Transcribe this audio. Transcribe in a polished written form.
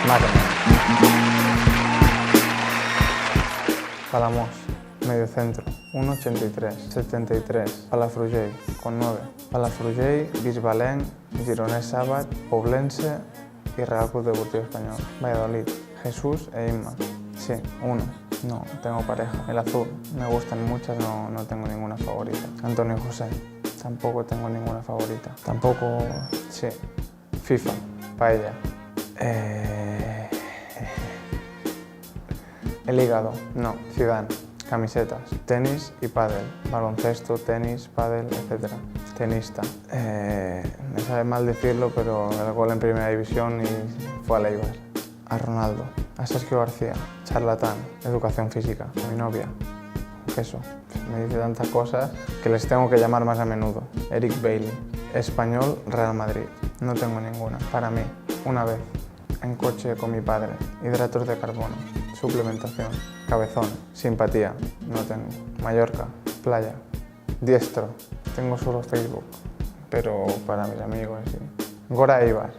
Más o menos. Palamós, mediocentro, 1,83, 73. Palafrugell, con 9. Palafrugell, Bisbalén, Gironès Sàbat, Poblense y Real Club Deportivo Español. Valladolid, Jesús e Inma. Sí, 1. No, tengo pareja. El azul, me gustan muchas, no tengo ninguna favorita. Antonio José, tampoco tengo ninguna favorita. Tampoco, sí. FIFA, paella. El hígado, no. Zidane, camisetas. Tenis y pádel. Baloncesto, tenis, pádel, etc. Tenista. Me sabe mal decirlo, pero el gol en primera división y fue a Eibar. A Ronaldo. A Sergio García. Charlatán. Educación física. A mi novia. Queso. Me dice tantas cosas que les tengo que llamar más a menudo. Eric Bailly. Español, Real Madrid. No tengo ninguna. Para mí, una vez, en coche con mi padre. Hidratos de carbono. Suplementación. Cabezón. Simpatía. No tengo. Mallorca. Playa. Diestro. Tengo solo Facebook. Pero para mis amigos, sí. Gora Eibar.